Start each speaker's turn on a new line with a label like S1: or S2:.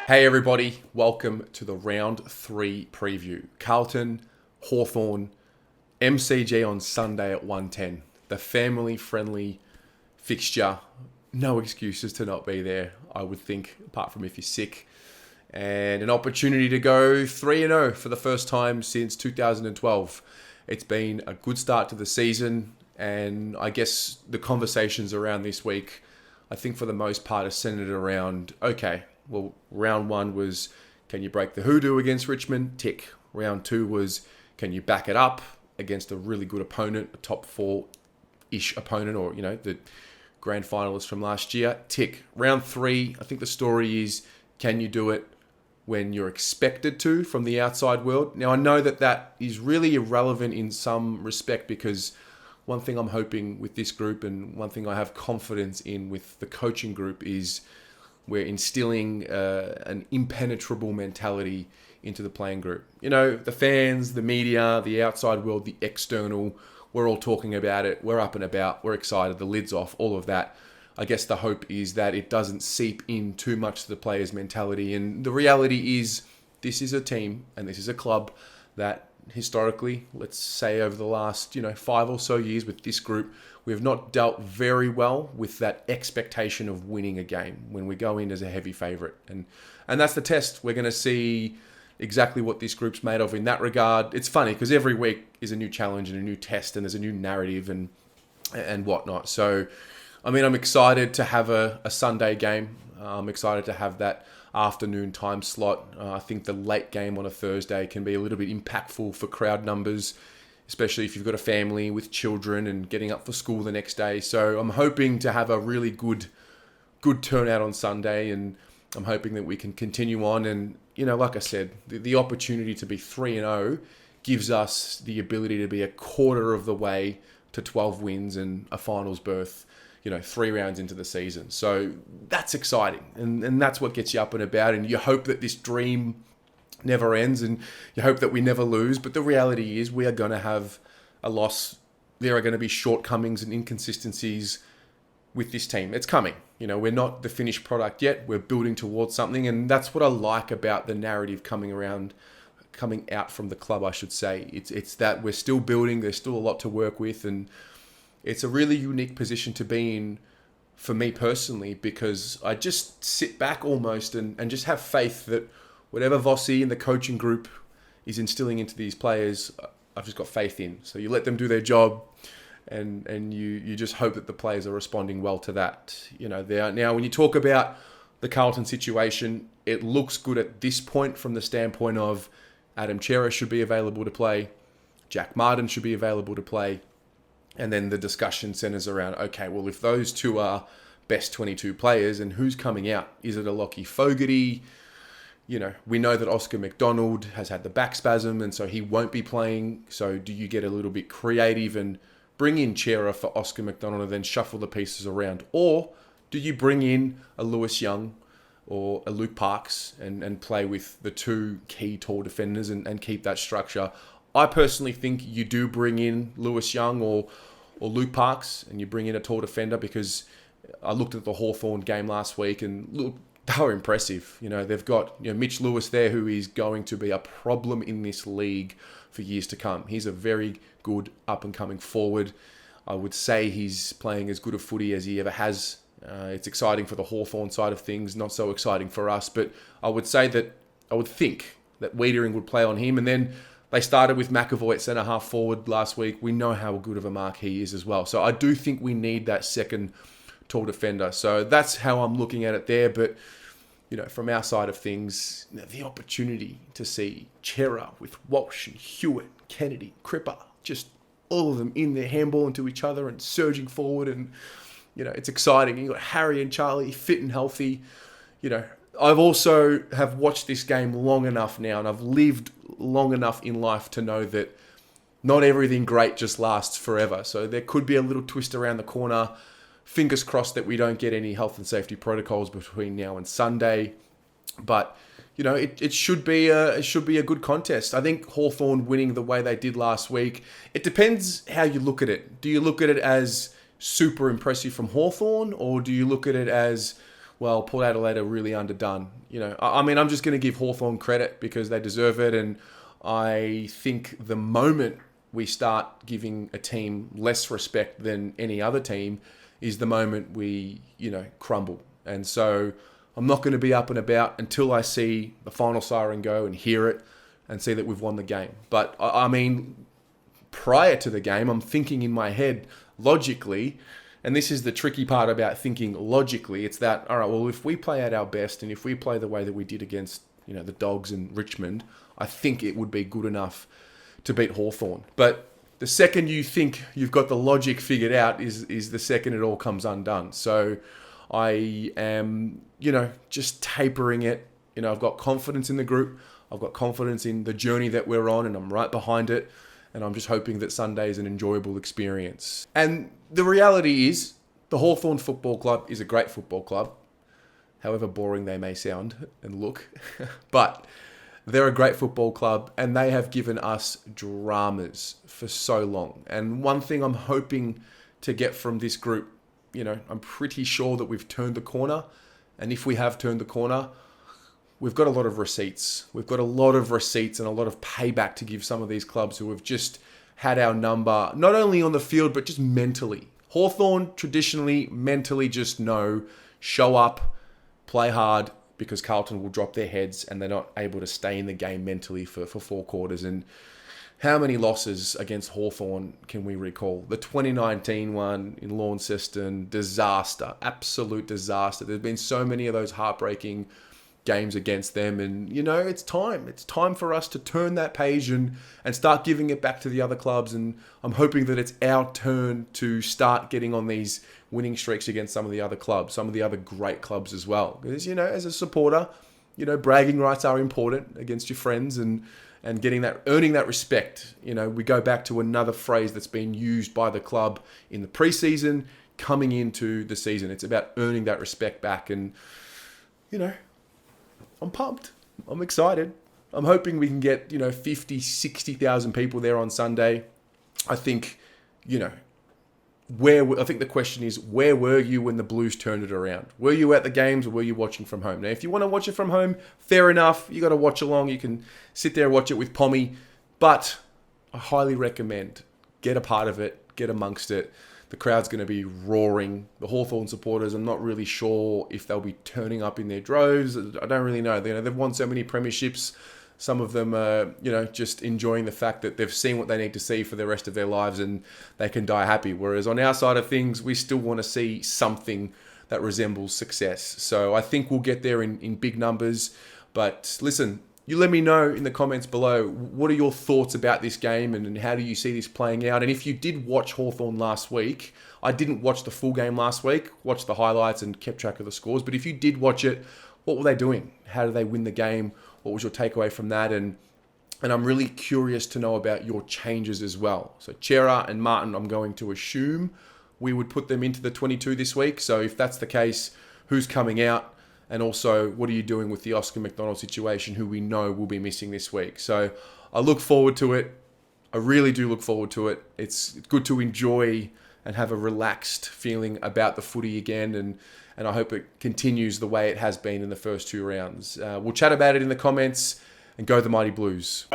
S1: Hey everybody, welcome to the round 3 preview. Carlton, Hawthorn, MCG on Sunday at 1:10. The family-friendly fixture. No excuses to not be there, I would think, apart from if you're sick. And an opportunity to go 3-0 for the first time since 2012. It's been a good start to the season, and I guess the conversations around this week, I think for the most part, are centered around, okay, well, round 1 was, can you break the hoodoo against Richmond? Tick. Round 2 was, can you back it up against a really good opponent, a top 4-ish opponent, or, the grand finalists from last year? Tick. Round 3, I think the story is, can you do it when you're expected to from the outside world? Now, I know that is really irrelevant in some respect, because one thing I'm hoping with this group, and one thing I have confidence in with the coaching group, is we're instilling an impenetrable mentality into the playing group. The fans, the media, the outside world, the external, we're all talking about it. We're up and about. We're excited. The lid's off, all of that. I guess the hope is that it doesn't seep in too much to the players' mentality. And the reality is, this is a team and this is a club that historically, let's say over the last 5 or so years with this group, we have not dealt very well with that expectation of winning a game when we go in as a heavy favourite. And that's the test. We're going to see exactly what this group's made of in that regard. It's funny because every week is a new challenge and a new test, and there's a new narrative and whatnot. So, I'm excited to have a Sunday game. I'm excited to have that afternoon time slot. I think the late game on a Thursday can be a little bit impactful for crowd numbers, especially if you've got a family with children and getting up for school the next day. So I'm hoping to have a really good turnout on Sunday, and I'm hoping that we can continue on. And, like I said, the opportunity to be 3-0 gives us the ability to be a quarter of the way to 12 wins and a finals berth, 3 rounds into the season. So that's exciting. And that's what gets you up and about. And you hope that this dream never ends, and you hope that we never lose. But the reality is we are going to have a loss. There are going to be shortcomings and inconsistencies with this team. It's coming. We're not the finished product yet. We're building towards something. And that's what I like about the narrative coming out from the club, I should say. It's that we're still building. There's still a lot to work with. And it's a really unique position to be in for me personally, because I just sit back almost and just have faith that whatever Vossi and the coaching group is instilling into these players, I've just got faith in. So you let them do their job, and you just hope that the players are responding well to that. Now when you talk about the Carlton situation, it looks good at this point from the standpoint of Adam Chera should be available to play, Jack Martin should be available to play. And then the discussion centers around, okay, well, if those two are best 22 players, and who's coming out? Is it a Lockie Fogarty? We know that Oscar McDonald has had the back spasm, and so he won't be playing. So do you get a little bit creative and bring in Chera for Oscar McDonald and then shuffle the pieces around? Or do you bring in a Lewis Young or a Luke Parks and play with the two key tall defenders and keep that structure? I personally think you do bring in Lewis Young or Luke Parks, and you bring in a tall defender, because I looked at the Hawthorn game last week and look, they were impressive. They've got Mitch Lewis there, who is going to be a problem in this league for years to come. He's a very good up-and-coming forward. I would say he's playing as good a footy as he ever has. It's exciting for the Hawthorn side of things, not so exciting for us. But I would think that Wiedering would play on him, and then they started with McAvoy at centre-half forward last week. We know how good of a mark he is as well. So I do think we need that second tall defender. So that's how I'm looking at it there. But, from our side of things, the opportunity to see Chera with Walsh and Hewitt, Kennedy, Cripper, just all of them in there handballing to each other and surging forward. And, it's exciting. You've got Harry and Charlie fit and healthy. I've also have watched this game long enough now, and I've lived long enough in life to know that not everything great just lasts forever. So there could be a little twist around the corner. Fingers crossed that we don't get any health and safety protocols between now and Sunday. But it should be a good contest. I think Hawthorn winning the way they did last week. It depends how you look at it. Do you look at it as super impressive from Hawthorn, or do you look at it as well, Port Adelaide are really underdone. I mean, I'm just going to give Hawthorn credit because they deserve it. And I think the moment we start giving a team less respect than any other team is the moment we, crumble. And so I'm not going to be up and about until I see the final siren go and hear it and see that we've won the game. But I mean, prior to the game, I'm thinking in my head logically, and this is the tricky part about thinking logically, it's that, all right, well, if we play at our best and if we play the way that we did against, the Dogs in Richmond, I think it would be good enough to beat Hawthorn. But the second you think you've got the logic figured out is the second it all comes undone. So I am, just tapering it. I've got confidence in the group. I've got confidence in the journey that we're on, and I'm right behind it. And I'm just hoping that Sunday is an enjoyable experience. And the reality is, the Hawthorn Football Club is a great football club, however boring they may sound and look. But they're a great football club, and they have given us dramas for so long. And one thing I'm hoping to get from this group, I'm pretty sure that we've turned the corner. And if we have turned the corner, we've got a lot of receipts. We've got a lot of receipts and a lot of payback to give some of these clubs who have just had our number, not only on the field, but just mentally. Hawthorn traditionally, mentally just know, show up, play hard, because Carlton will drop their heads and they're not able to stay in the game mentally for 4 quarters. And how many losses against Hawthorn can we recall? The 2019 one in Launceston, disaster, absolute disaster. There's been so many of those heartbreaking games against them, and it's time for us to turn that page and start giving it back to the other clubs. And I'm hoping that it's our turn to start getting on these winning streaks against some of the other clubs, some of the other great clubs as well, because as a supporter, bragging rights are important against your friends, and earning that respect. We go back to another phrase that's been used by the club in the preseason coming into the season. It's about earning that respect back. And I'm pumped. I'm excited. I'm hoping we can get, 50, 60,000 people there on Sunday. I think, I think the question is, where were you when the Blues turned it around? Were you at the games or were you watching from home? Now, if you want to watch it from home, fair enough. You got to watch along. You can sit there and watch it with Pommy. But I highly recommend get a part of it, get amongst it. The crowd's going to be roaring. The Hawthorn supporters, I'm not really sure if they'll be turning up in their droves. I don't really know. They've won so many premierships. Some of them are, just enjoying the fact that they've seen what they need to see for the rest of their lives and they can die happy. Whereas on our side of things, we still want to see something that resembles success. So I think we'll get there in big numbers. But listen, you let me know in the comments below, what are your thoughts about this game and how do you see this playing out? And if you did watch Hawthorn last week, I didn't watch the full game last week, watched the highlights and kept track of the scores. But if you did watch it, what were they doing? How did they win the game? What was your takeaway from that? And I'm really curious to know about your changes as well. So Chera and Martin, I'm going to assume we would put them into the 22 this week. So if that's the case, who's coming out? And also, what are you doing with the Oscar McDonald situation, who we know will be missing this week? So I look forward to it. I really do look forward to it. It's good to enjoy and have a relaxed feeling about the footy again. And I hope it continues the way it has been in the first 2 rounds. We'll chat about it in the comments, and go the Mighty Blues.